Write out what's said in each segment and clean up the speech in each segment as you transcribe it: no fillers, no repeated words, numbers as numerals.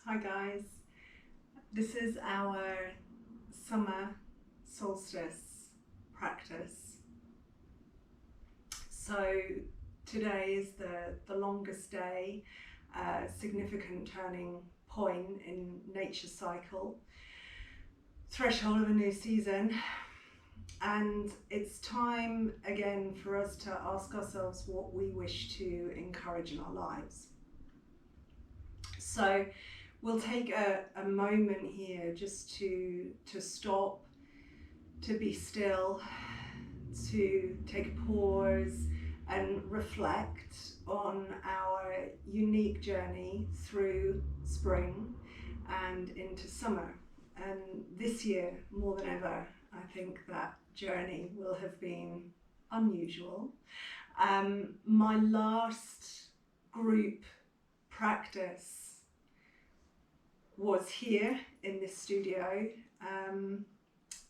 Hi guys, this is our summer solstice practice. So today is the longest day, significant turning point in nature's cycle, threshold of a new season, and it's time again for us to ask ourselves what we wish to encourage in our lives. So we'll take a moment here just to stop, to be still, to take a pause and reflect on our unique journey through spring and into summer. And this year, more than ever, I think that journey will have been unusual. My last group practice was here in this studio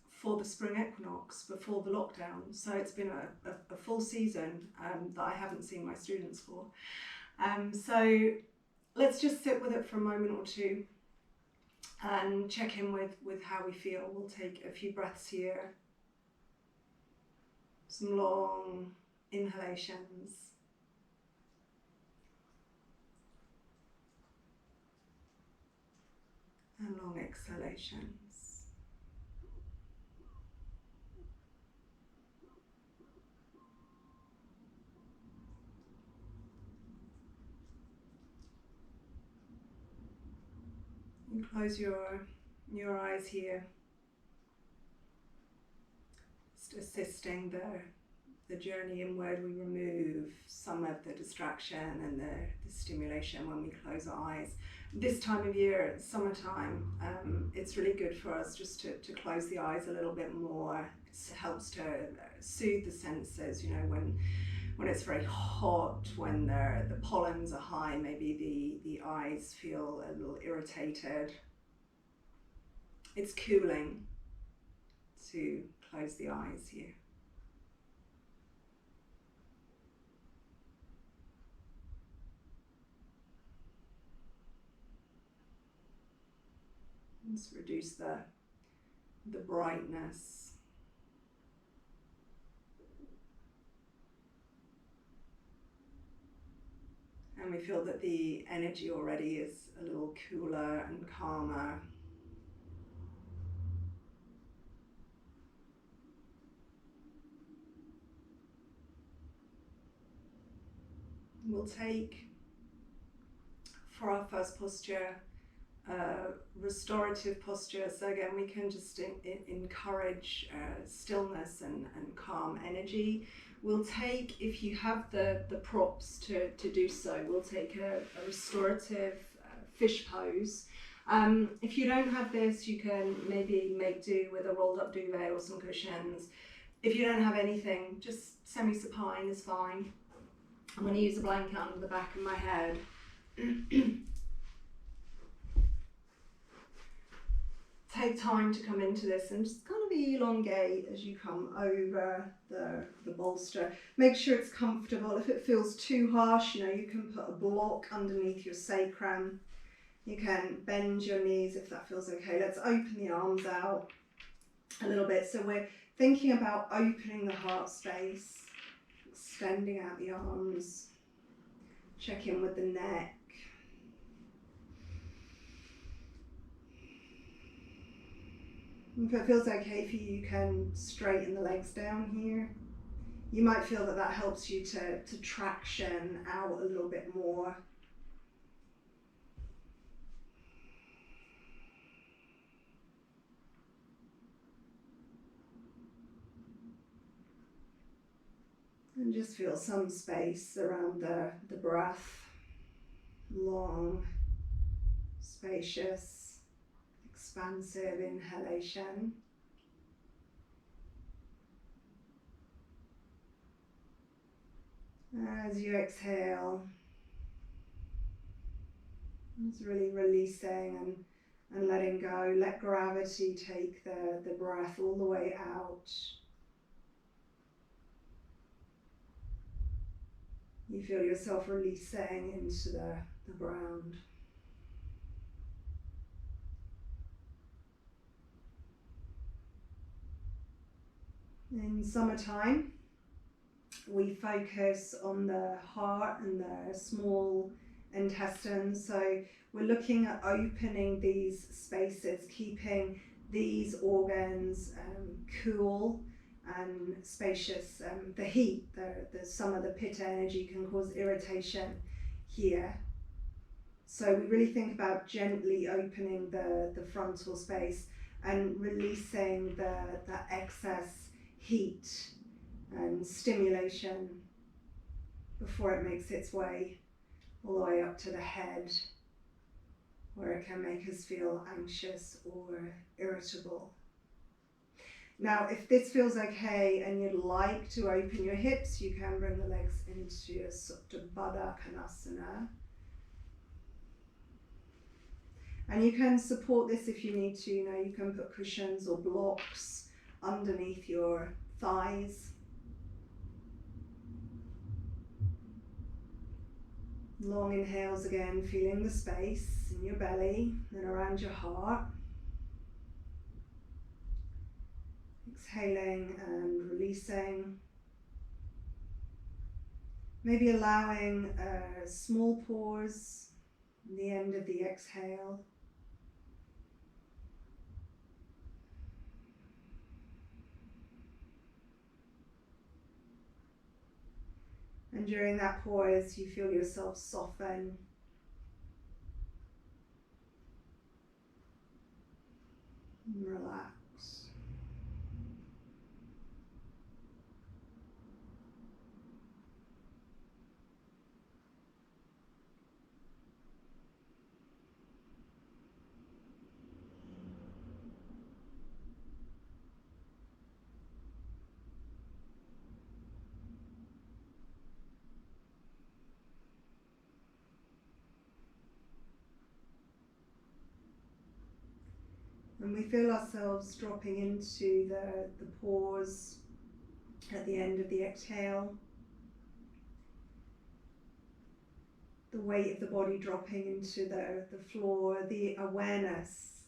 for the spring equinox before the lockdown. So it's been a full season that I haven't seen my students for. So let's just sit with it for a moment or two and check in with how we feel. We'll take a few breaths here, some long inhalations. And long exhalations. And close your eyes here, just assisting the journey inward. We remove some of the distraction and the stimulation when we close our eyes. This time of year, summertime, it's really good for us just to close the eyes a little bit more. It helps to soothe the senses, when it's very hot, when the pollens are high, maybe the eyes feel a little irritated. It's cooling to close the eyes here. Let's reduce the brightness. And we feel that the energy already is a little cooler and calmer. We'll take, for our first posture, restorative posture. So again, we can just encourage stillness and calm energy. We'll take, if you have the props to do so, we'll take a restorative fish pose. If you don't have this, you can maybe make do with a rolled up duvet or some cushions. If you don't have anything, just semi-supine is fine. I'm going to use a blanket under the back of my head. Take time to come into this and just kind of elongate as you come over the bolster. Make sure it's comfortable. If it feels too harsh, you can put a block underneath your sacrum. You can bend your knees if that feels okay. Let's open the arms out a little bit. So we're thinking about opening the heart space, extending out the arms, check in with the neck. If it feels okay for you, you can straighten the legs down here. You might feel that helps you to traction out a little bit more. And just feel some space around the breath. Long, spacious, expansive inhalation. As you exhale, just really releasing and letting go. Let gravity take the breath all the way out. You feel yourself releasing into the ground. In summertime, we focus on the heart and the small intestines. So we're looking at opening these spaces, keeping these organs cool and spacious. The heat, some of the pitta energy can cause irritation here. So we really think about gently opening the frontal space and releasing the excess heat and stimulation before it makes its way all the way up to the head, where it can make us feel anxious or irritable. Now, if this feels okay and you'd like to open your hips, you can bring the legs into a Supta Baddha Konasana. And you can support this if you need to. You can put cushions or blocks underneath your thighs. Long inhales again, feeling the space in your belly and around your heart. Exhaling and releasing. Maybe allowing a small pause at the end of the exhale. And during that pause, you feel yourself soften. And relax. And we feel ourselves dropping into the pause at the end of the exhale. The weight of the body dropping into the floor, the awareness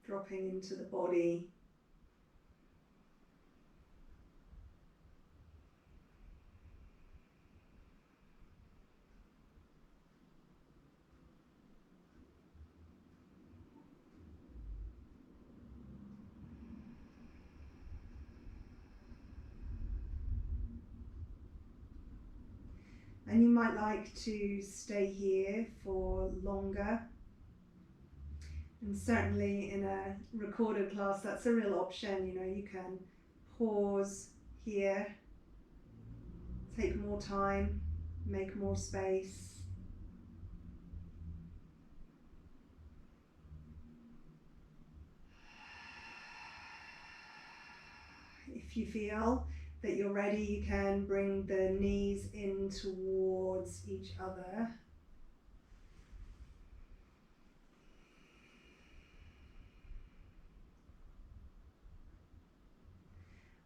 dropping into the body. And you might like to stay here for longer. And certainly in a recorded class, that's a real option. You can pause here, take more time, make more space. If you feel that you're ready, you can bring the knees in towards each other.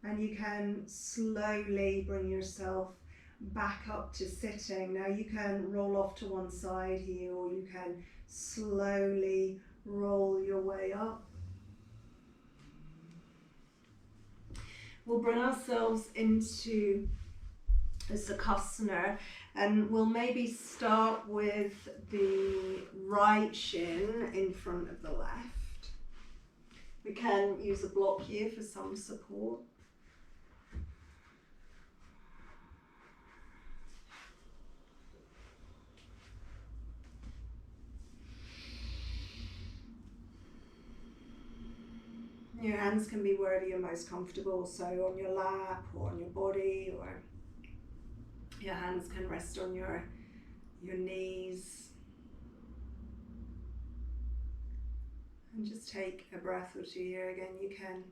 And you can slowly bring yourself back up to sitting. Now you can roll off to one side here, or you can slowly roll your way up. We'll bring ourselves into a Sukhasana, and we'll maybe start with the right shin in front of the left. We can use a block here for some support. Your hands can be wherever you're most comfortable, so on your lap or on your body, or your hands can rest on your knees. And just take a breath or two here. Again, you can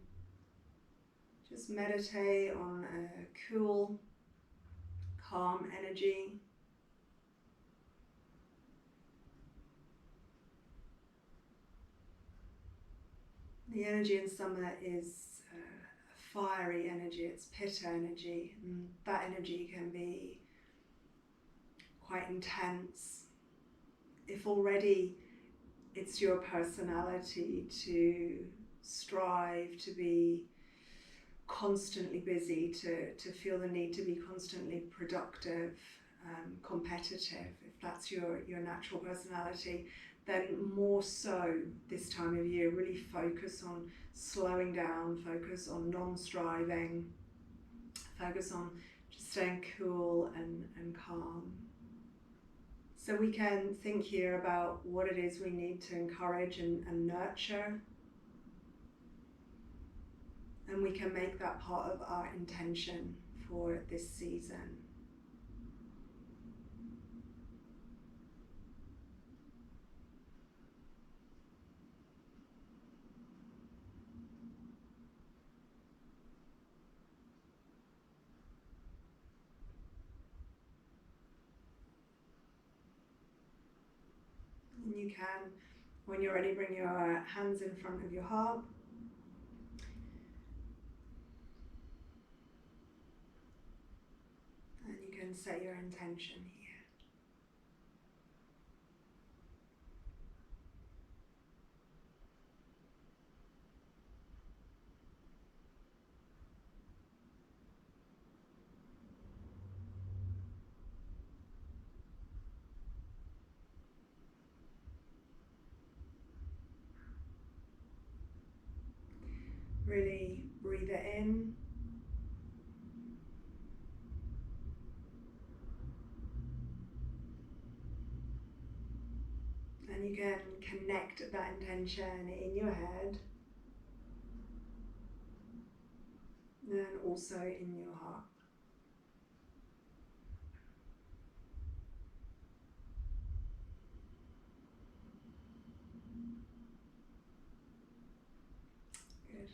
just meditate on a cool, calm energy. The energy in summer is a fiery energy, it's pitta energy, and that energy can be quite intense. If already it's your personality to strive to be constantly busy, to feel the need to be constantly productive, competitive, if that's your natural personality, then more so this time of year, really focus on slowing down, focus on non-striving, focus on just staying cool and calm. So we can think here about what it is we need to encourage and nurture, and we can make that part of our intention for this season. And you can, when you're ready, bring your hands in front of your heart. And you can set your intention here. Really breathe it in. And you can connect that intention in your head and also in your heart. Good.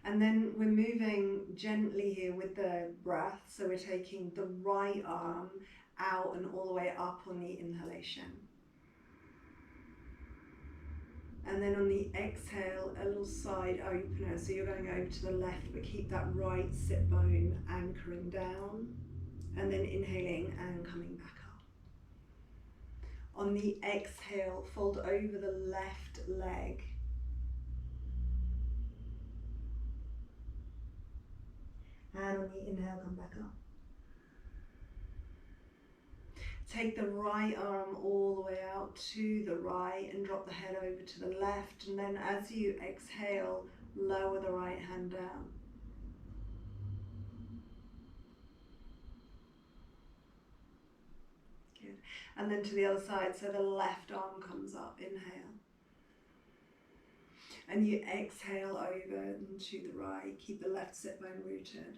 And then we're moving gently here with the breath. So we're taking the right arm out and all the way up on the inhalation. And then on the exhale, a little side opener. So you're going over to the left, but keep that right sit bone anchoring down. And then inhaling and coming back up. On the exhale, fold over the left leg. And on the inhale, come back up. Take the right arm all the way out to the right and drop the head over to the left. And then as you exhale, lower the right hand down. Good. And then to the other side, so the left arm comes up, inhale. And you exhale over and to the right, keep the left sit bone rooted.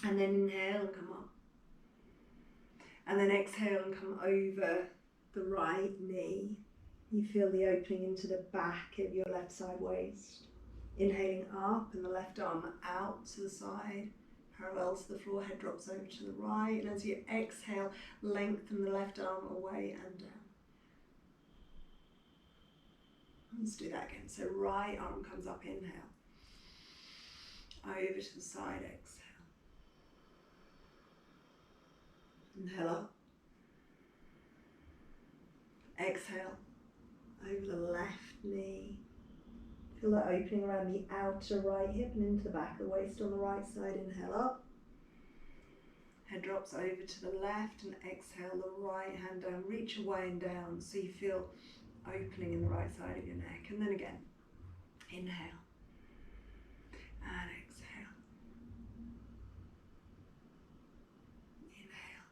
And then inhale and come up. And then exhale and come over the right knee. You feel the opening into the back of your left side waist. Inhaling up and the left arm out to the side, parallel to the floor, head drops over to the right. And as you exhale, lengthen the left arm away and down. Let's do that again. So right arm comes up, inhale. Over to the side, exhale. Inhale up. Exhale. Over the left knee. Feel that opening around the outer right hip and into the back of the waist on the right side. Inhale up. Head drops over to the left and exhale the right hand down. Reach away and down so you feel opening in the right side of your neck. And then again. Inhale. And exhale. Inhale.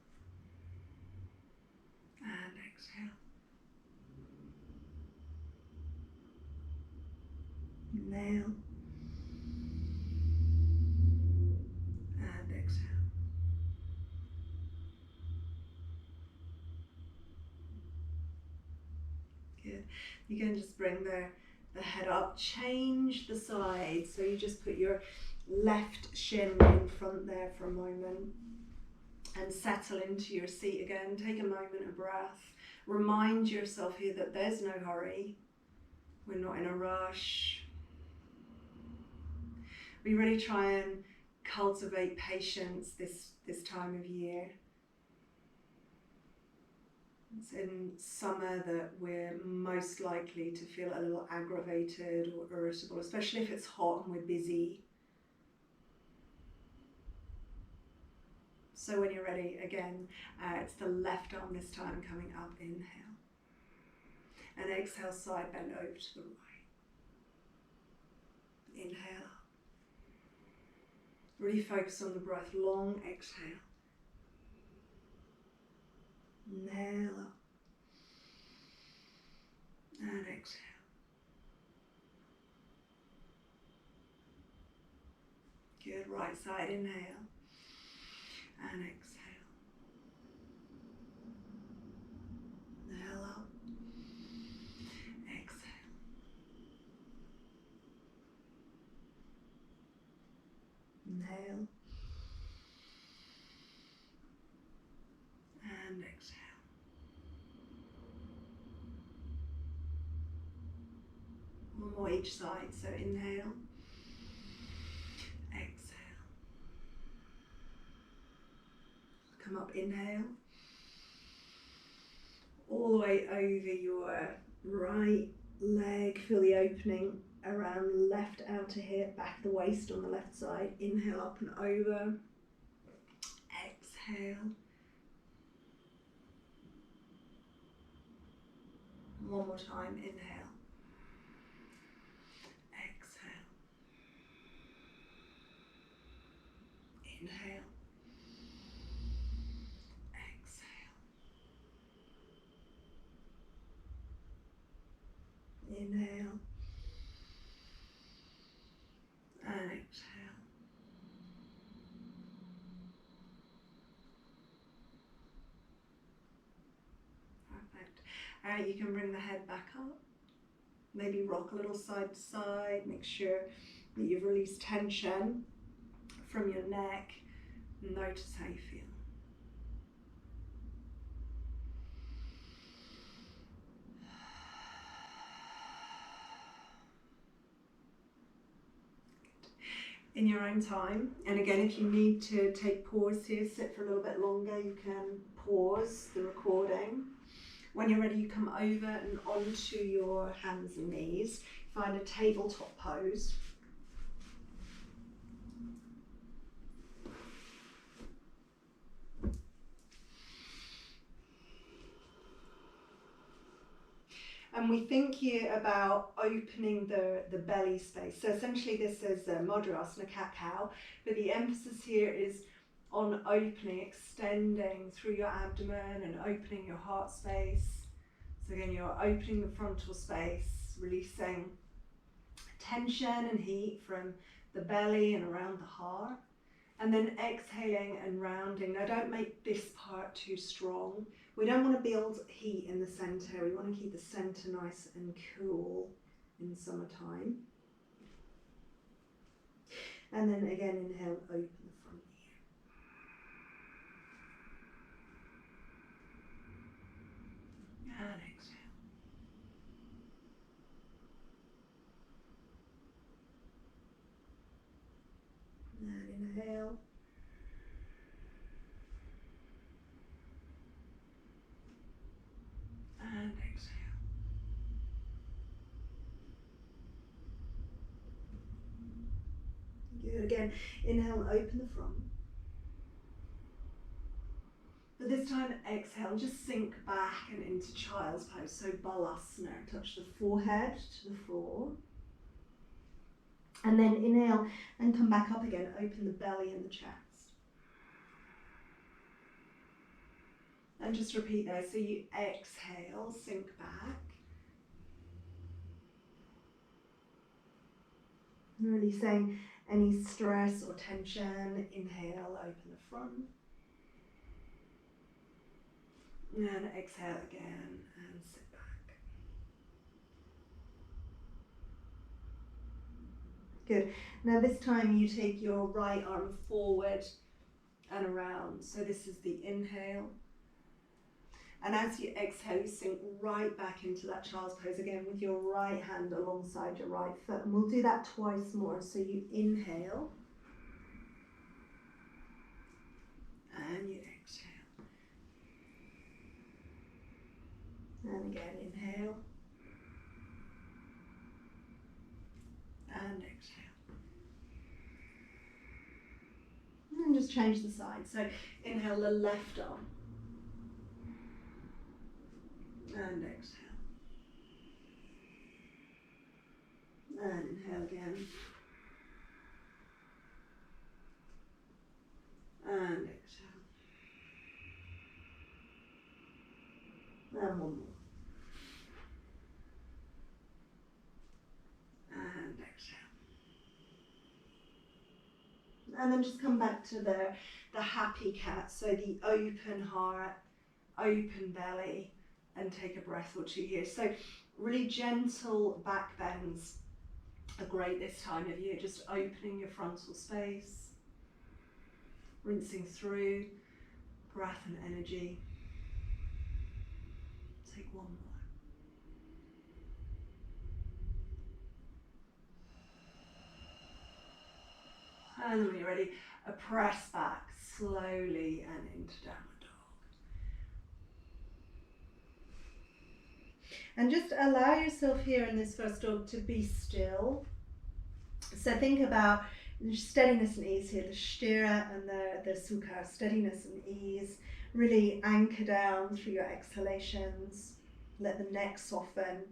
And exhale. Inhale. And exhale. Good. You can just bring the head up, change the side. So you just put your left shin in front there for a moment and settle into your seat again. Take a moment of breath. Remind yourself here that there's no hurry. We're not in a rush. We really try and cultivate patience this time of year. It's in summer that we're most likely to feel a little aggravated or irritable, especially if it's hot and we're busy. So when you're ready, again, it's the left arm this time coming up, inhale. And exhale, side bend over to the right. Inhale up. Really focus on the breath, long exhale. Inhale up. And exhale. Good, right side, inhale. And exhale. Inhale up. Exhale. Inhale. And exhale. One more each side, so inhale. Exhale. Come up, inhale. All the way over your right leg, feel the opening around left outer hip, back of the waist on the left side. Inhale up and over. Exhale. One more time, inhale. Exhale. Inhale. Exhale. Inhale. And exhale. Perfect. Alright, you can bring the head back up. Maybe rock a little side to side. Make sure that you've released tension from your neck. Notice how you feel. In your own time, and again, if you need to take pause here, sit for a little bit longer, you can pause the recording. When you're ready, you come over and onto your hands and knees. Find a tabletop pose. And we think here about opening the belly space. So essentially this is Madrasana, cat-cow, but the emphasis here is on opening, extending through your abdomen and opening your heart space. So again, you're opening the frontal space, releasing tension and heat from the belly and around the heart. And then exhaling and rounding. Now don't make this part too strong. We don't want to build heat in the center. We want to keep the center nice and cool in summertime. And then again, inhale, open the front ear. And exhale. And inhale. And exhale. Good. Again, inhale, open the front. But this time, exhale, just sink back and into child's pose. So balasana, touch the forehead to the floor. And then inhale and come back up again, open the belly and the chest. And just repeat there. So you exhale, sink back. Releasing any stress or tension. Inhale, open the front. And exhale again and sit back. Good. Now this time you take your right arm forward and around. So this is the inhale. And as you exhale, you sink right back into that child's pose again with your right hand alongside your right foot. And we'll do that twice more. So you inhale. And you exhale. And again, inhale. And exhale. And just change the side. So inhale the left arm. And exhale. And inhale again. And exhale. And one more. And exhale. And then just come back to the happy cat. So the open heart, open belly, and take a breath or two here. So really gentle back bends are great this time of year. Just opening your frontal space, rinsing through breath and energy. Take one more. And then when you're ready, press back slowly and into downward dog. And just allow yourself here in this first dog to be still. So think about steadiness and ease here, the sthira and the sukha, steadiness and ease. Really anchor down through your exhalations. Let the neck soften.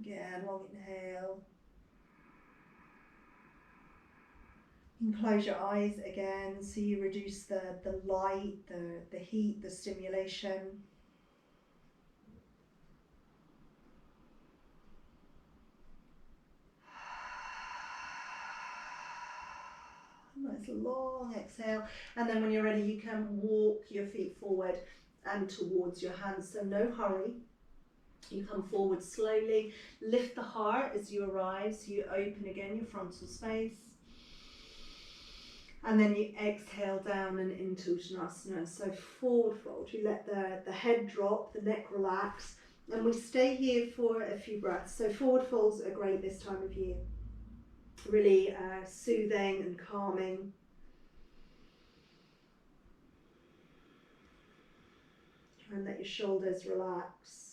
Again, long inhale. You can close your eyes again so you reduce the light, the heat, the stimulation. Nice long exhale, and then when you're ready you can walk your feet forward and towards your hands, so no hurry. You come forward slowly, lift the heart as you arrive, so you open again your frontal space. And then you exhale down and into Uttanasana. So forward fold, you let the head drop, the neck relax, and we stay here for a few breaths. So forward folds are great this time of year. Really soothing and calming. Try and let your shoulders relax.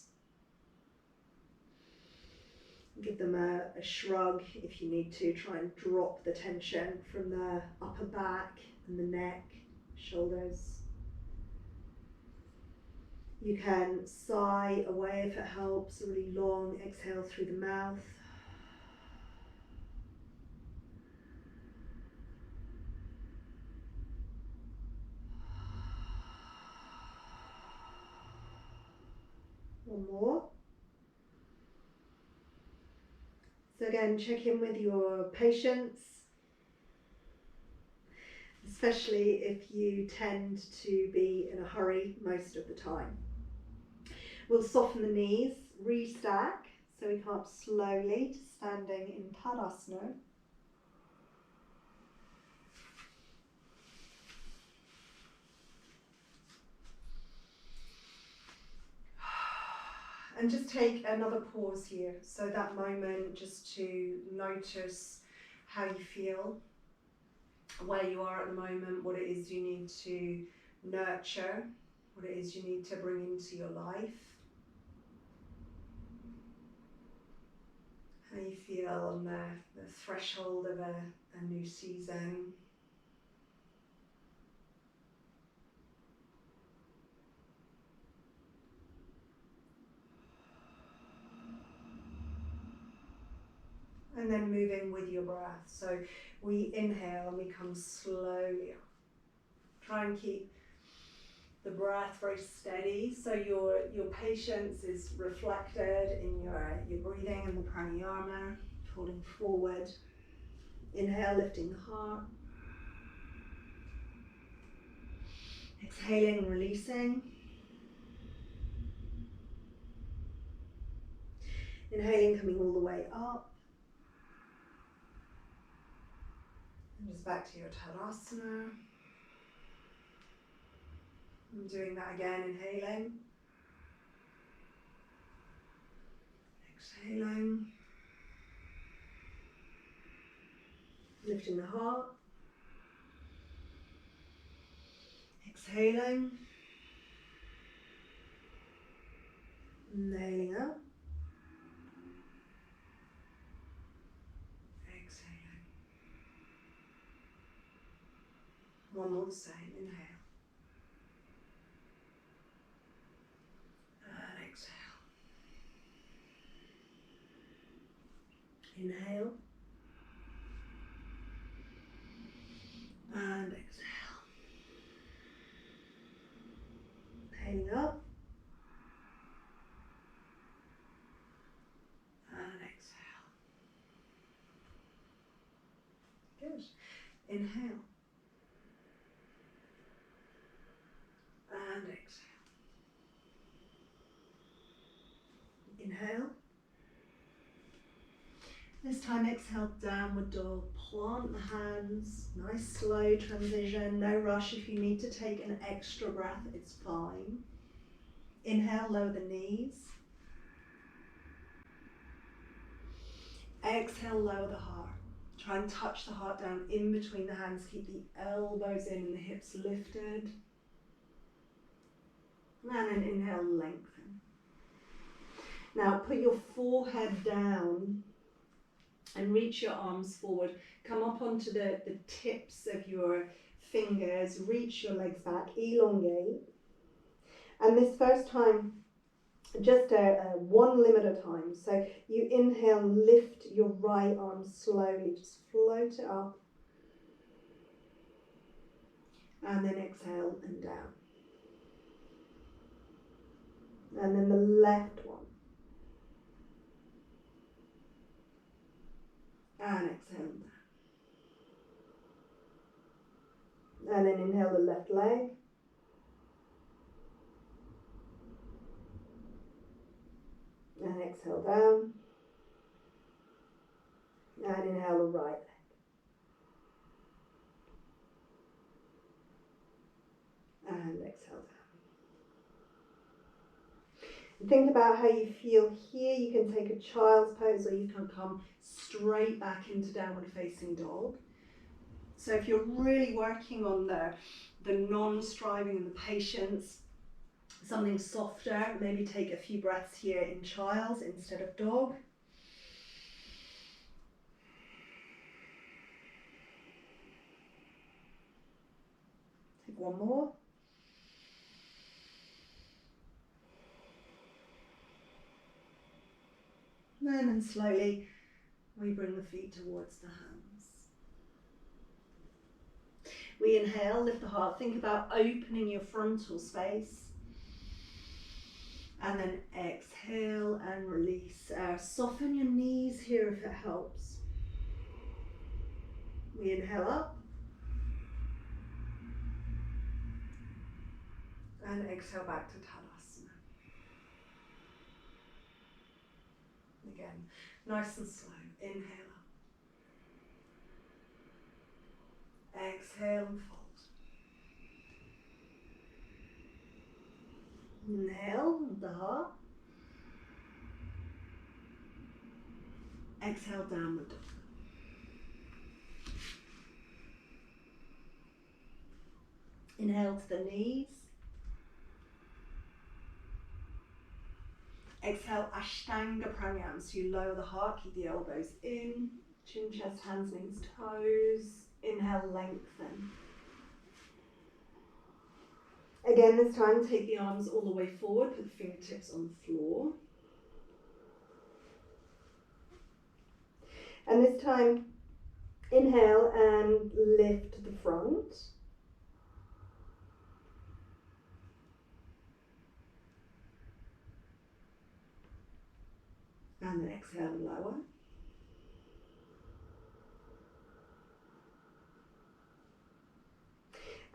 Give them a shrug if you need to. Try and drop the tension from the upper back and the neck, shoulders. You can sigh away if it helps, a really long exhale through the mouth. One more. So again, check in with your patience, especially if you tend to be in a hurry most of the time. We'll soften the knees, restack, so we come up slowly to standing in Tadasana. And just take another pause here, so that moment just to notice how you feel, where you are at the moment, what it is you need to nurture, what it is you need to bring into your life. How you feel on the threshold of a new season. And then moving with your breath. So we inhale and we come slowly up. Try and keep the breath very steady, so your patience is reflected in your breathing and the pranayama, falling forward. Inhale, lifting the heart. Exhaling, releasing. Inhaling, coming all the way up. And just back to your Tadasana. And doing that again, inhaling. Exhaling. Lifting the heart. Exhaling. Inhaling out. One more the same. Inhale. And exhale. Inhale. And exhale. Inhaling up. And exhale. Good. Inhale. And exhale. Inhale. This time exhale, downward dog. Plant the hands. Nice slow transition. No rush. If you need to take an extra breath, it's fine. Inhale, lower the knees. Exhale, lower the heart. Try and touch the heart down in between the hands. Keep the elbows in and the hips lifted. And then inhale, lengthen. Now put your forehead down and reach your arms forward. Come up onto the tips of your fingers. Reach your legs back. Elongate. And this first time, just one limb at a time. So you inhale, lift your right arm slowly. Just float it up. And then exhale and down. And then the left one. And exhale down. And then inhale the left leg. And exhale down. And inhale the right leg. And exhale down. Think about how you feel here. You can take a child's pose or you can come straight back into downward facing dog. So if you're really working on the non-striving and the patience, something softer, maybe take a few breaths here in child's instead of dog. Take one more. And then slowly we bring the feet towards the hands. We inhale, lift the heart. Think about opening your frontal space. And then exhale and release. Soften your knees here if it helps. We inhale up. And exhale back to Tadasana. Again, nice and slow. Inhale up. Exhale and fold. Inhale, the heart. Exhale, downward dog. Inhale to the knees. Exhale, Ashtanga Pranayama. So you lower the heart, keep the elbows in. Chin, chest, hands, knees, toes. Inhale, lengthen. Again, this time, take the arms all the way forward, put the fingertips on the floor. And this time, inhale and lift the front. And then exhale and lower.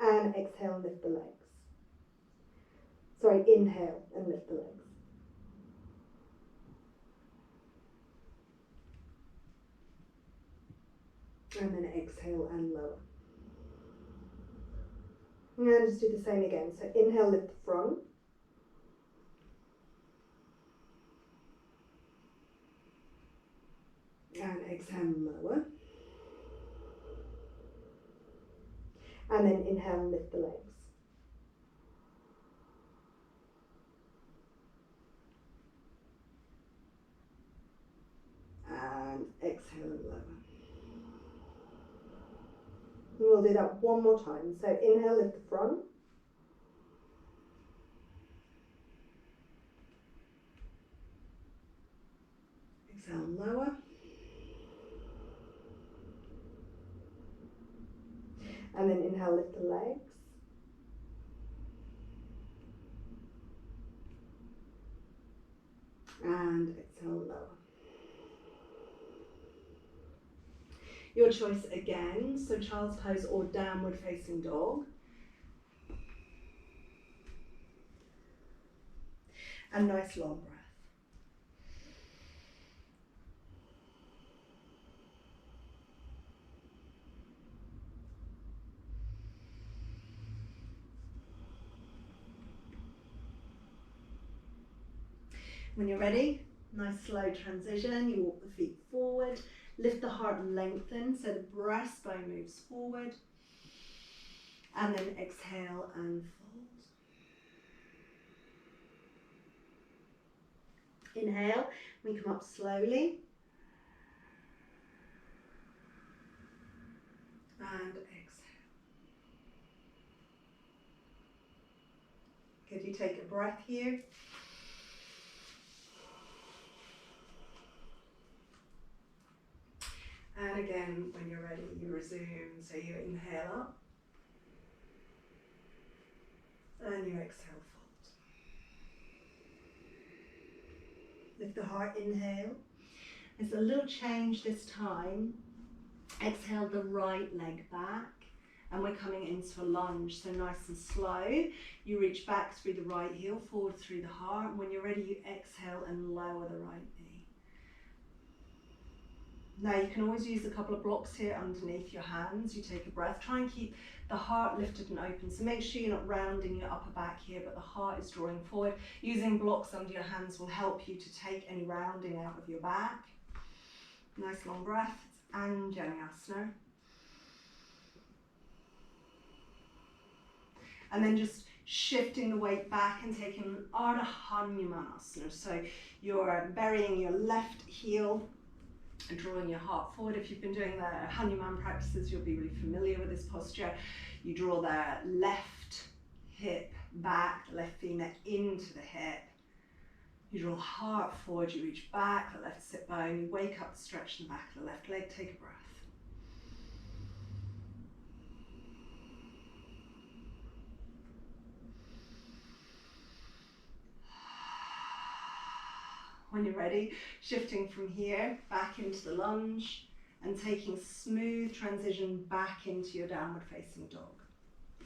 And exhale and lift the legs. Sorry, inhale and lift the legs. And then exhale and lower. And just do the same again. So inhale, lift the front. And exhale and lower. And then inhale and lift the legs. And exhale and lower. we'll do that one more time. So inhale, lift the front. Exhale, lower. And then inhale, lift the legs. And exhale, lower. Your choice again, so child's pose or downward facing dog. And nice long breath. When you're ready, nice slow transition. You walk the feet forward, lift the heart and lengthen so the breastbone moves forward. And then exhale and fold. Inhale, we come up slowly. And exhale. Good, you take a breath here. And again, when you're ready, you resume. So you inhale up. And you exhale, fold. Lift the heart, inhale. There's a little change this time. Exhale the right leg back. And we're coming into a lunge, so nice and slow. You reach back through the right heel, forward through the heart. And when you're ready, you exhale and lower the right knee. Now you can always use a couple of blocks here underneath your hands. You take a breath, try and keep the heart lifted and open. So make sure you're not rounding your upper back here, but the heart is drawing forward. Using blocks under your hands will help you to take any rounding out of your back. Nice long breath, it's Anjaneyasana. And then just shifting the weight back and taking Ardha Hanumanasana. So you're burying your left heel and drawing your heart forward. If you've been doing the Hanuman practices, you'll be really familiar with this posture. You draw the left hip back, the left femur into the hip. You draw heart forward, you reach back, the left sit bone, you wake up, stretch the back of the left leg, take a breath. When you're ready, shifting from here back into the lunge and taking smooth transition back into your downward facing dog.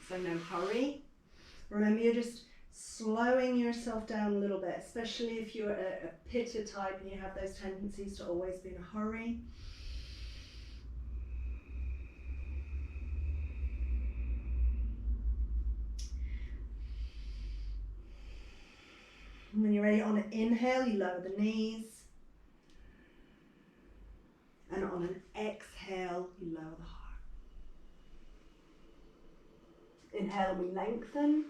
So no hurry. Remember, you're just slowing yourself down a little bit, especially if you're a pitta type and you have those tendencies to always be in a hurry. And when you're ready, on an inhale, you lower the knees. And on an exhale, you lower the heart. Inhale, we lengthen.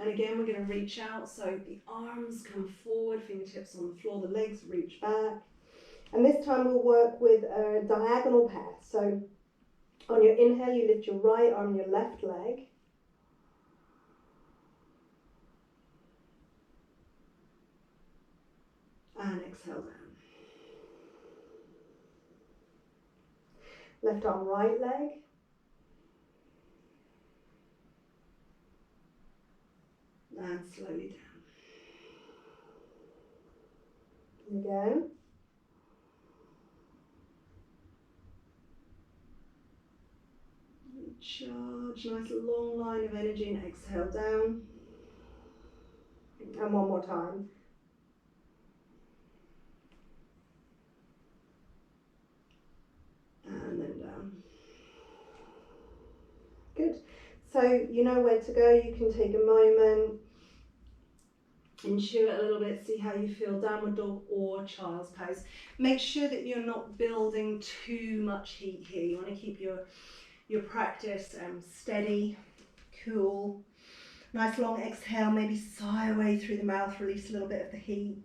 And again, we're going to reach out. So the arms come forward, fingertips on the floor, the legs reach back. And this time we'll work with a diagonal path. So on your inhale, you lift your right arm, your left leg. And exhale down. Left arm, right leg. And slowly down. Again. Charge, nice long line of energy, and exhale down. And one more time. And then down. Good. So you know where to go. You can take a moment and chew it a little bit, see how you feel, downward dog or child's pose. Make sure that you're not building too much heat here. You want to keep your practice steady, cool. Nice long exhale, maybe sigh away through the mouth, release a little bit of the heat.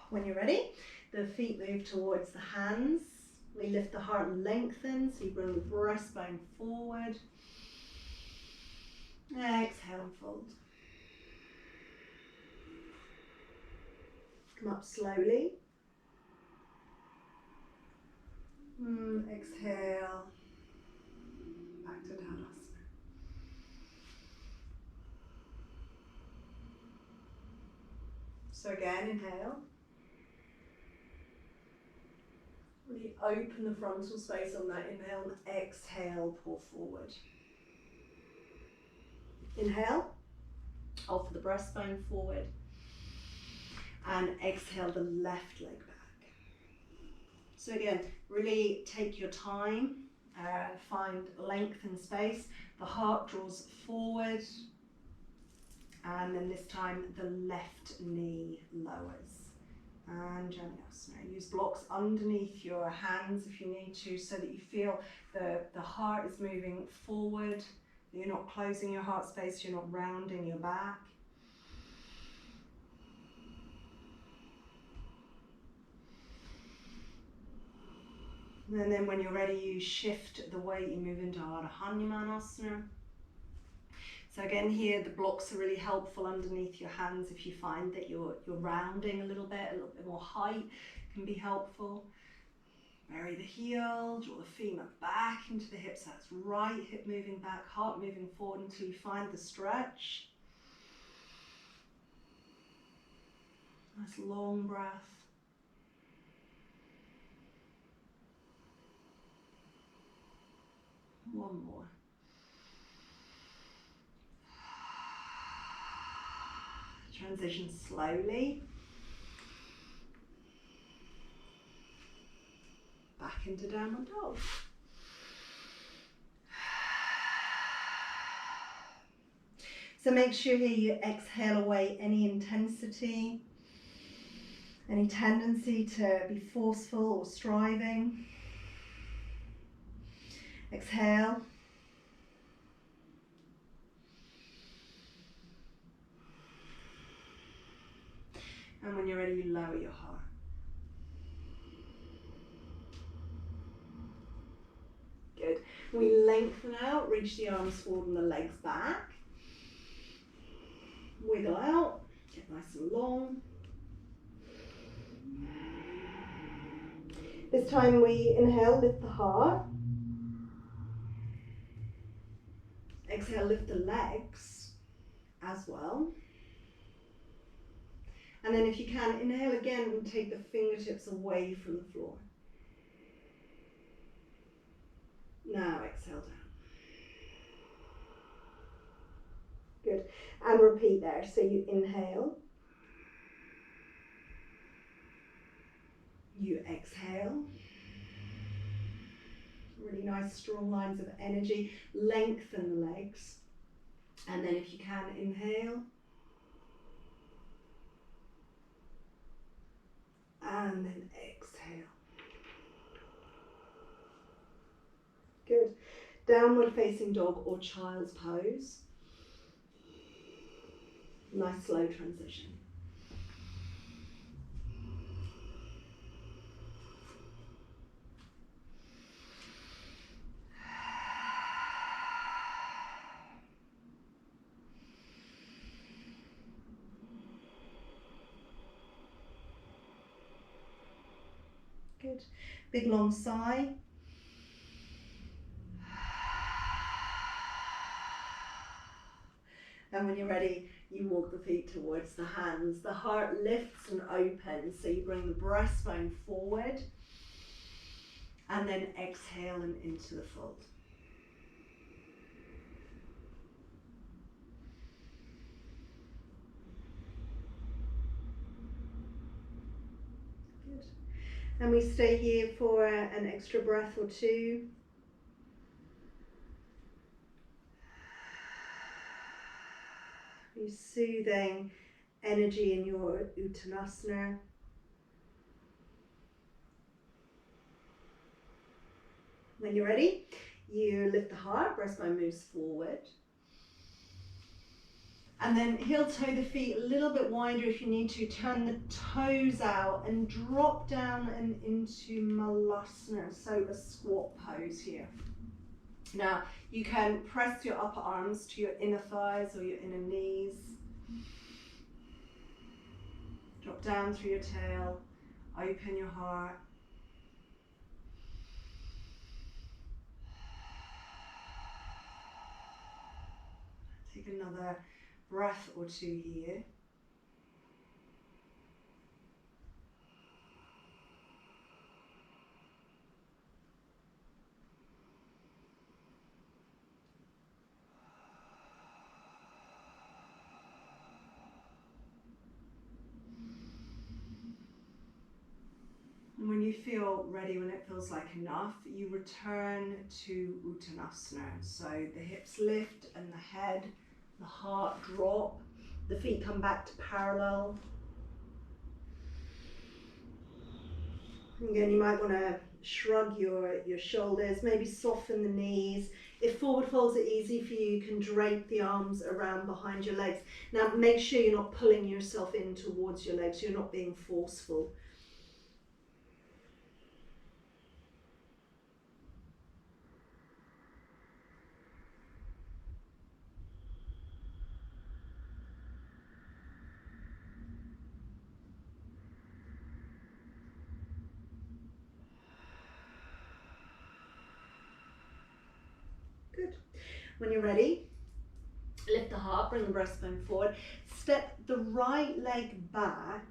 When you're ready, the feet move towards the hands. We lift the heart and lengthen, so you bring the breastbone forward. Exhale and fold. Come up slowly. Exhale. Back to Tadasana. So again, inhale. Really open the frontal space on that inhale and exhale, pull forward. Inhale, offer the breastbone forward. And exhale the left leg back. So again, really take your time, find length and space. The heart draws forward, and then this time the left knee lowers. And Januyasana. Use blocks underneath your hands if you need to, so that you feel the heart is moving forward. You're not closing your heart space, you're not rounding your back. And then when you're ready, you shift the weight, you move into Ardha Hanumanasana. So again here, the blocks are really helpful underneath your hands. If you find that you're rounding a little bit more height can be helpful. Bury the heel, draw the femur back into the hips. That's right hip moving back, heart moving forward until you find the stretch. Nice long breath. One more. Transition slowly. Back into downward dog. So make sure here you exhale away any intensity, any tendency to be forceful or striving. Exhale. And when you're ready, you lower your heart. Good. We lengthen out, reach the arms forward and the legs back. Wiggle out, get nice and long. This time we inhale, lift the heart. Exhale, lift the legs as well. And then if you can, inhale again and take the fingertips away from the floor. Now exhale down. Good. And repeat there. So you inhale. You exhale. Really nice strong lines of energy. Lengthen the legs. And then if you can, inhale. And then exhale. Good. Downward facing dog or child's pose. Nice slow transition. Good. Big long sigh. And when you're ready, you walk the feet towards the hands. The heart lifts and opens, so you bring the breastbone forward and then exhale and into the fold. Good. And we stay here for an extra breath or two. You soothing energy in your Uttanasana. When you're ready, you lift the heart, breastbone moves forward. And then heel toe the feet a little bit wider if you need to. Turn the toes out and drop down and into Malasana, so a squat pose here. Now, you can press your upper arms to your inner thighs or your inner knees. Drop down through your tail, open your heart. Take another breath or two here. And when you feel ready, when it feels like enough, you return to Uttanasana. So the hips lift and the head, the heart drop, the feet come back to parallel. Again, you might want to shrug your shoulders, maybe soften the knees. If forward folds are easy for you, you can drape the arms around behind your legs. Now make sure you're not pulling yourself in towards your legs, you're not being forceful. Good. When you're ready, lift the heart, bring the breastbone forward, step the right leg back,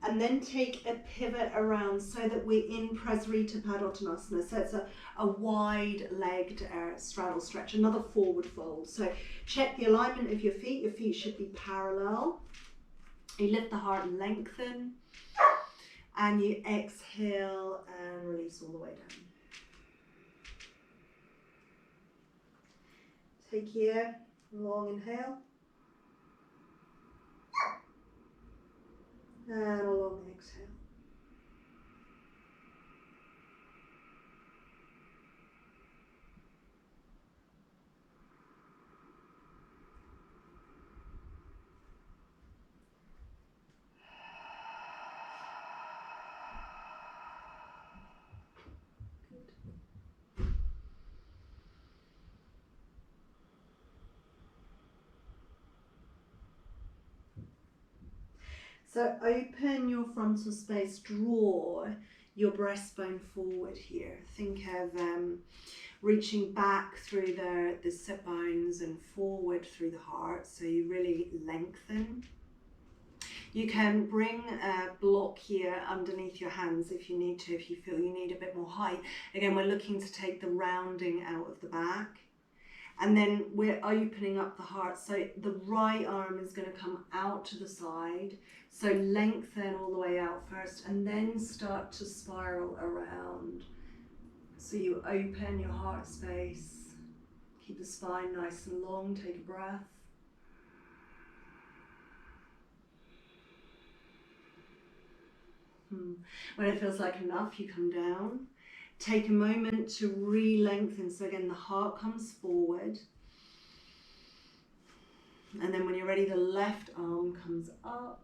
and then take a pivot around so that we're in Prasarita Padottanasana. So it's a wide-legged straddle stretch, another forward fold. So check the alignment of your feet should be parallel. You lift the heart and lengthen, and you exhale and release all the way down. Take here, long inhale, and a long exhale. So open your frontal space, draw your breastbone forward here. Think of reaching back through the sit bones and forward through the heart, so you really lengthen. You can bring a block here underneath your hands if you need to, if you feel you need a bit more height. Again, we're looking to take the rounding out of the back. And then we're opening up the heart, so the right arm is going to come out to the side. So lengthen all the way out first and then start to spiral around. So you open your heart space, keep the spine nice and long, take a breath. When it feels like enough, you come down. Take a moment to re-lengthen. So again, the heart comes forward. And then when you're ready, the left arm comes up.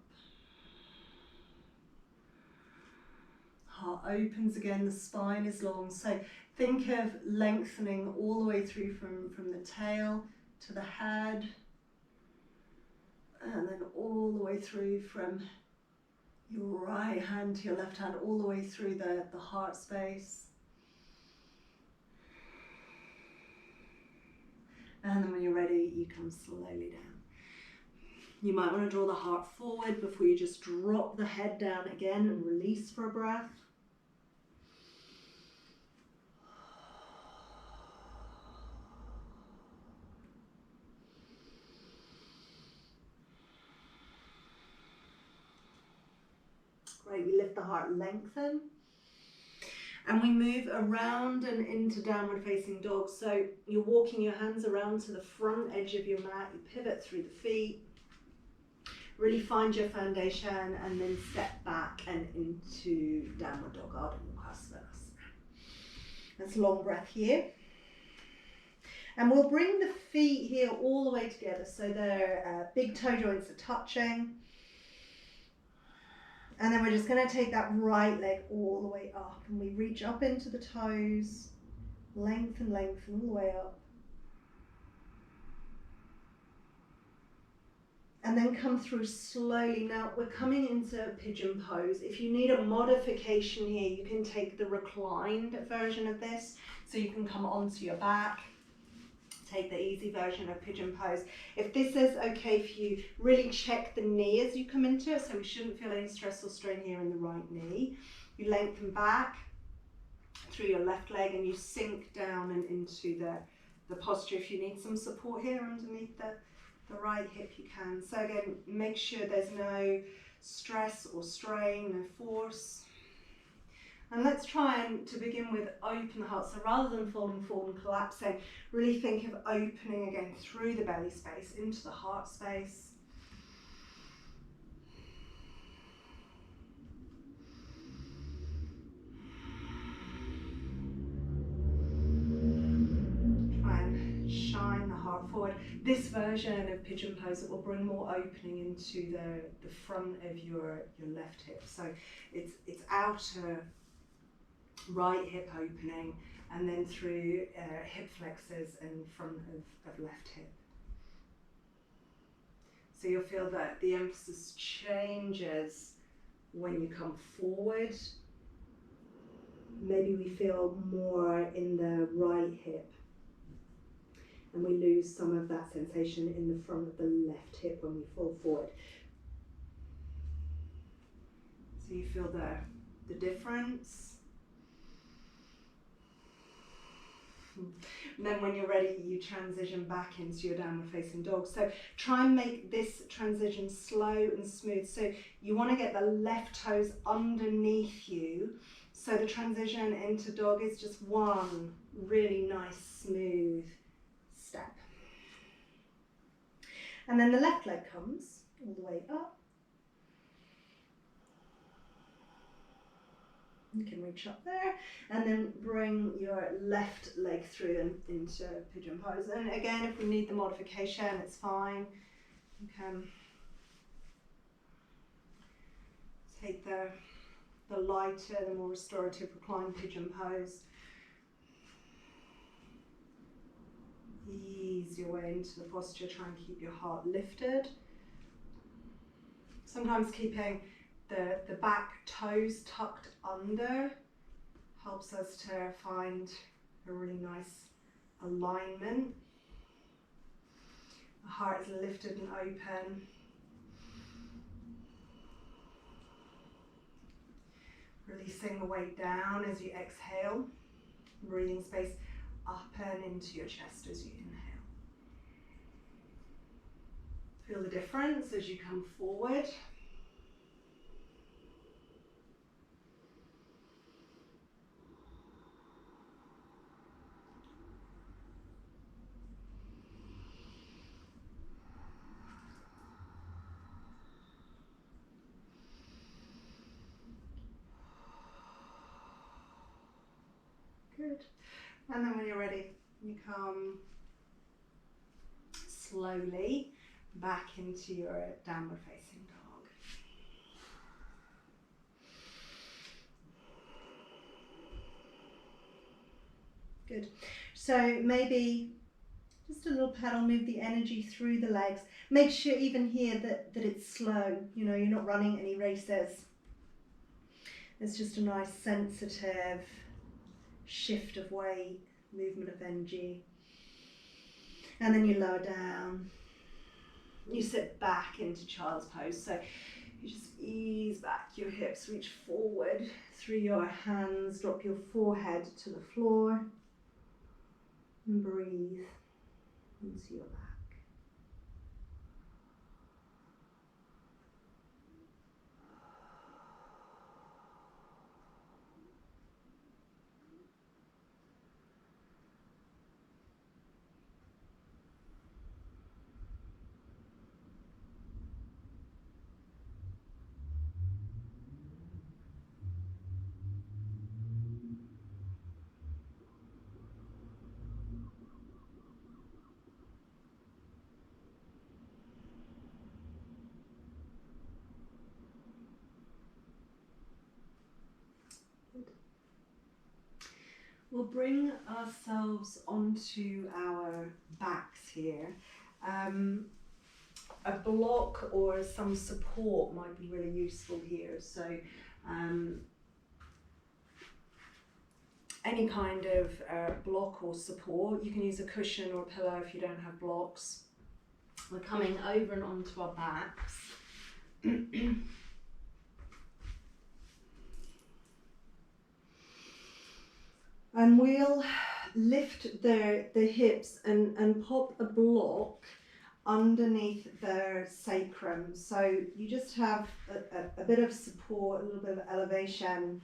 Heart opens again, the spine is long. So think of lengthening all the way through from the tail to the head. And then all the way through from your right hand to your left hand, all the way through the heart space. And then when you're ready, you come slowly down. You might want to draw the heart forward before you just drop the head down again and release for a breath. Great, we lift the heart, lengthen. And we move around and into downward facing dog. So you're walking your hands around to the front edge of your mat, you pivot through the feet, really find your foundation and then step back and into downward dog, Ardha Mukha Svanasana. That's a long breath here. And we'll bring the feet here all the way together so their big toe joints are touching. And then we're just going to take that right leg all the way up, and we reach up into the toes, lengthen all the way up. And then come through slowly. Now we're coming into pigeon pose. If you need a modification here, you can take the reclined version of this. So you can come onto your back, take the easy version of pigeon pose. If this is okay for you, really check the knee as you come into it. So we shouldn't feel any stress or strain here in the right knee. You lengthen back through your left leg and you sink down and into the posture. If you need some support here underneath the right hip, you can. So again, make sure there's no stress or strain, no force. And let's try and, to begin with, open the heart. So rather than falling forward and collapsing, really think of opening again through the belly space into the heart space. Shine the heart forward. This version of pigeon pose, it will bring more opening into the front of your left hip. So it's outer right hip opening and then through hip flexors and front of left hip. So you'll feel that the emphasis changes when you come forward. Maybe we feel more in the right hip, and we lose some of that sensation in the front of the left hip when we fall forward. So you feel the difference. And then when you're ready, you transition back into your downward facing dog. So try and make this transition slow and smooth. So you want to get the left toes underneath you. So the transition into dog is just one really nice, smooth step. And then the left leg comes all the way up. You can reach up there and then bring your left leg through and into pigeon pose. And again, if we need the modification, it's fine. You can take the lighter, the more restorative reclined pigeon pose. Ease your way into the posture, try and keep your heart lifted. Sometimes keeping the back toes tucked under helps us to find a really nice alignment. The heart is lifted and open. Releasing the weight down as you exhale. Breathing space up and into your chest as you inhale. Feel the difference as you come forward. Good. And then when you're ready, you come slowly back into your downward facing dog. Good. So maybe just a little pedal, move the energy through the legs. Make sure even here that it's slow. You know, you're not running any races. It's just a nice sensitive shift of weight, movement of energy. And then you lower down. You sit back into child's pose. So you just ease back your hips, reach forward through your hands, drop your forehead to the floor, and breathe into your back. We'll bring ourselves onto our backs here. A block or some support might be really useful here. So any kind of block or support. You can use a cushion or a pillow if you don't have blocks. We're coming over and onto our backs. And we'll lift the hips and pop a block underneath their sacrum. So you just have a bit of support, a little bit of elevation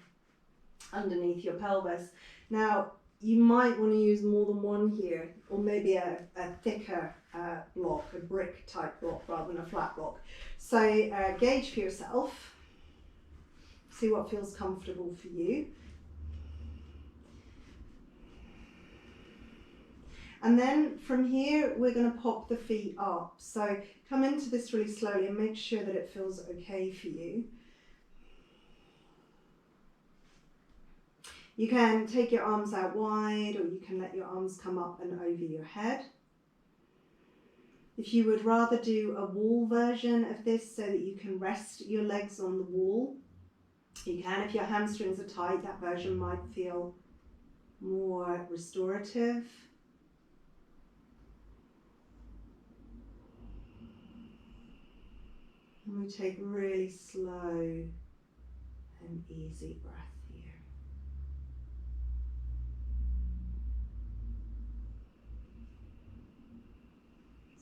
underneath your pelvis. Now, you might want to use more than one here, or maybe a thicker block, a brick type block rather than a flat block. So gauge for yourself, see what feels comfortable for you. And then from here, we're going to pop the feet up. So come into this really slowly and make sure that it feels okay for you. You can take your arms out wide, or you can let your arms come up and over your head. If you would rather do a wall version of this so that you can rest your legs on the wall, you can. If your hamstrings are tight, that version might feel more restorative. And we take really slow and easy breath here.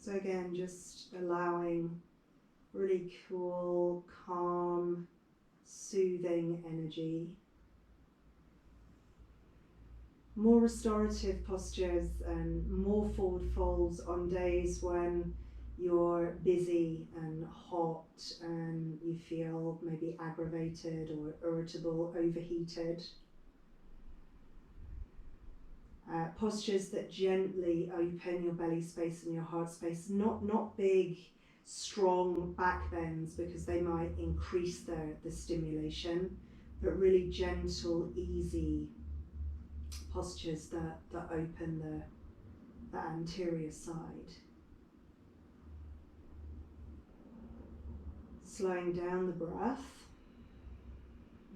So again, just allowing really cool, calm, soothing energy. More restorative postures and more forward folds on days when you're busy and hot and you feel maybe aggravated or irritable, overheated. Postures that gently open your belly space and your heart space, not big, strong back bends because they might increase the stimulation, but really gentle, easy postures that open the anterior side. Slowing down the breath,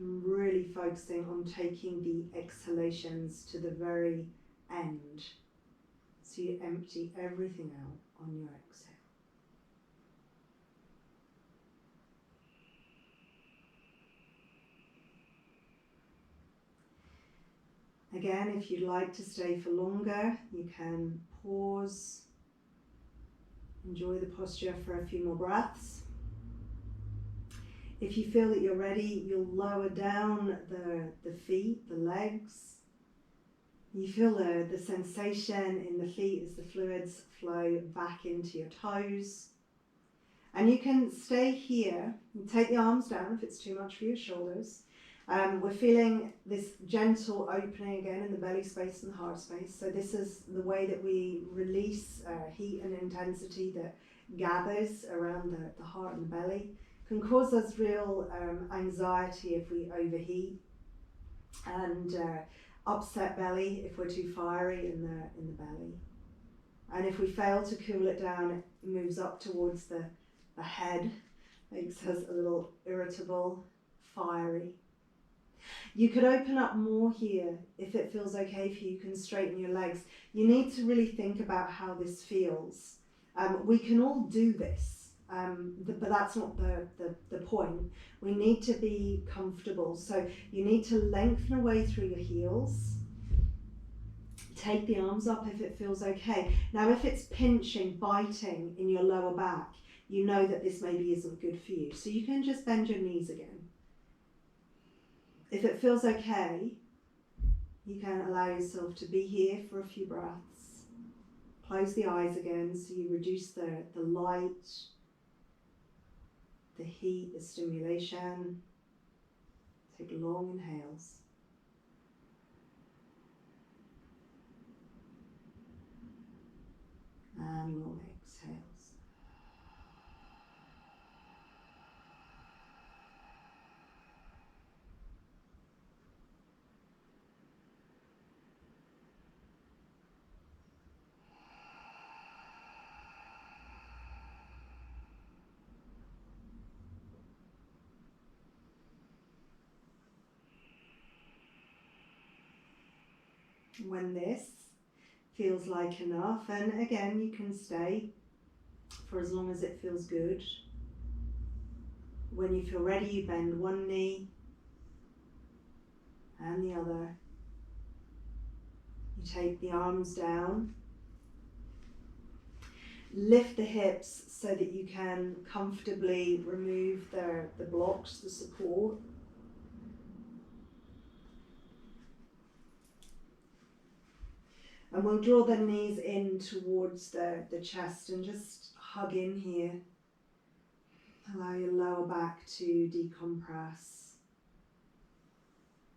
and really focusing on taking the exhalations to the very end. So you empty everything out on your exhale. Again, if you'd like to stay for longer, you can pause, enjoy the posture for a few more breaths. If you feel that you're ready, you'll lower down the feet, the legs. You feel the sensation in the feet as the fluids flow back into your toes. And you can stay here and take the arms down if it's too much for your shoulders. We're feeling this gentle opening again in the belly space and the heart space. So this is the way that we release heat and intensity that gathers around the heart and the belly. Can cause us real anxiety if we overheat, and upset belly if we're too fiery in the belly. And if we fail to cool it down, it moves up towards the head, makes us a little irritable, fiery. You could open up more here if it feels okay for you. You can straighten your legs. You need to really think about how this feels. We can all do this. But that's not the point. We need to be comfortable. So you need to lengthen away through your heels. Take the arms up if it feels okay. Now, if it's pinching, biting in your lower back, you know that this maybe isn't good for you. So you can just bend your knees again. If it feels okay, you can allow yourself to be here for a few breaths. Close the eyes again so you reduce the light, the heat, the stimulation. Take long inhales. And long exhales. when this feels like enough, and again you can stay for as long as it feels good. When you feel ready, you bend one knee and the other. You take the arms down, lift the hips so that you can comfortably remove the blocks, the support. And we'll draw the knees in towards the chest and just hug in here. Allow your lower back to decompress.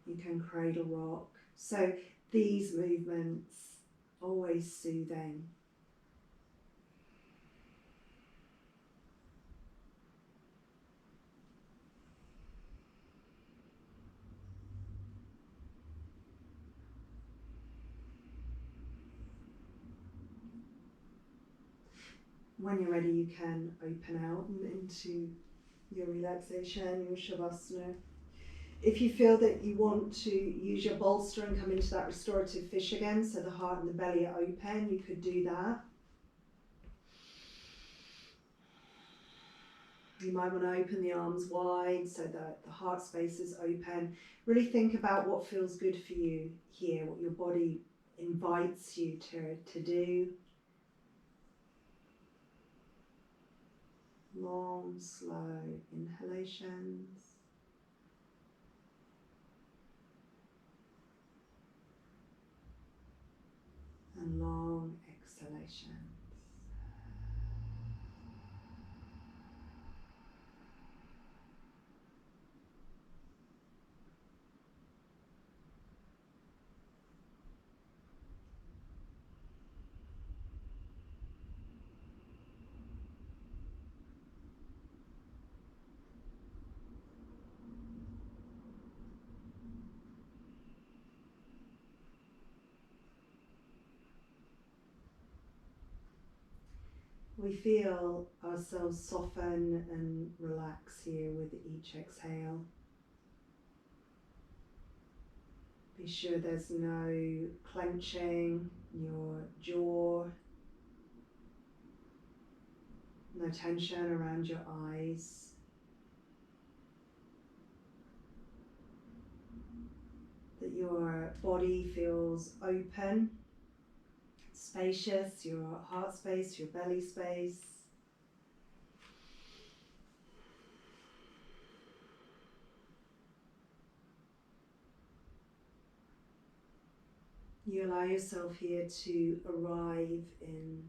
You can cradle rock. So these movements, always soothing. When you're ready, you can open out into your relaxation, your shavasana. If you feel that you want to use your bolster and come into that restorative fish again, so the heart and the belly are open, you could do that. You might want to open the arms wide so that the heart space is open. Really think about what feels good for you here, what your body invites you to do. Long, slow inhalations. And long exhalations. We feel ourselves soften and relax here with each exhale. Be sure there's no clenching your jaw, no tension around your eyes. That your body feels open, spacious, your heart space, your belly space. You allow yourself here to arrive in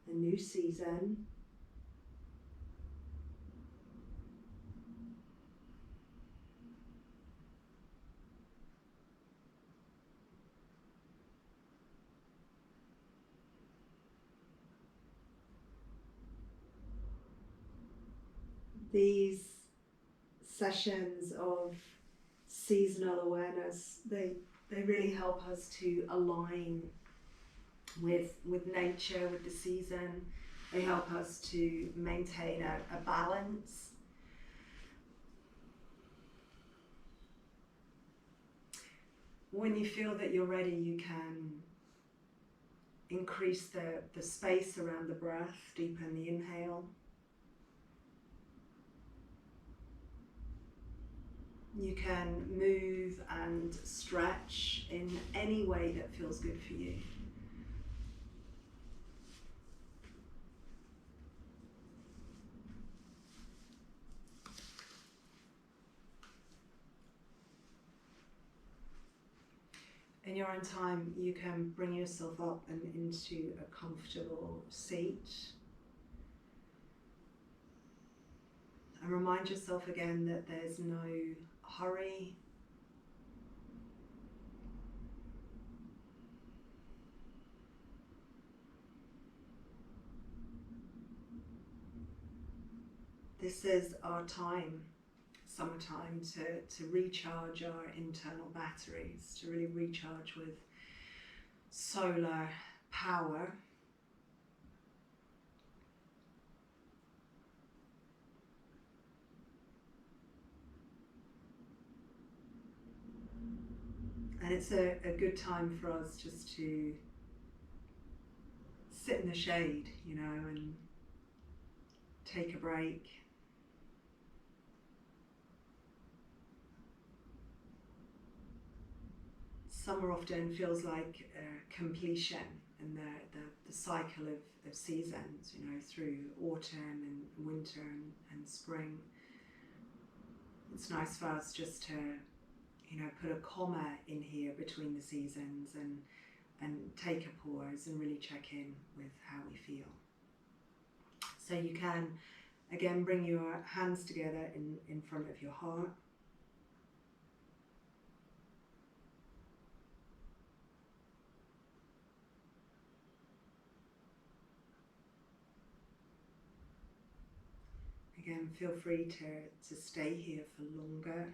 a new season. These sessions of seasonal awareness, they really help us to align with nature, with the season. They help us to maintain a balance. When you feel that you're ready, you can increase the space around the breath, deepen the inhale. You can move and stretch in any way that feels good for you. In your own time, you can bring yourself up and into a comfortable seat. And remind yourself again that there's no hurry. This is our time, summertime, to recharge our internal batteries, to really recharge with solar power. And it's a good time for us just to sit in the shade, you know, and take a break. Summer often feels like completion in the cycle of seasons, you know, through autumn and winter and spring. It's nice for us just to, you know, put a comma in here between the seasons and take a pause and really check in with how we feel. So you can, again, bring your hands together in front of your heart. Again, feel free to stay here for longer.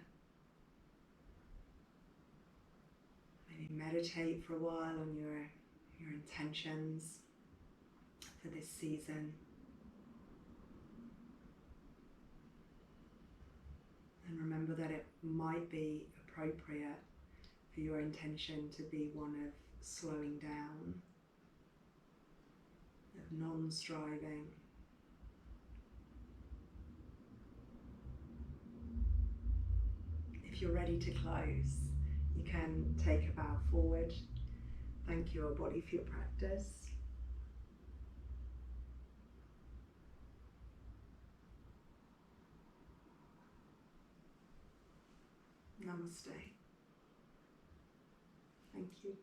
Maybe meditate for a while on your intentions for this season. And remember that it might be appropriate for your intention to be one of slowing down, of non-striving. If you're ready to close, you can take a bow forward. Thank your body for your practice. Namaste. Thank you.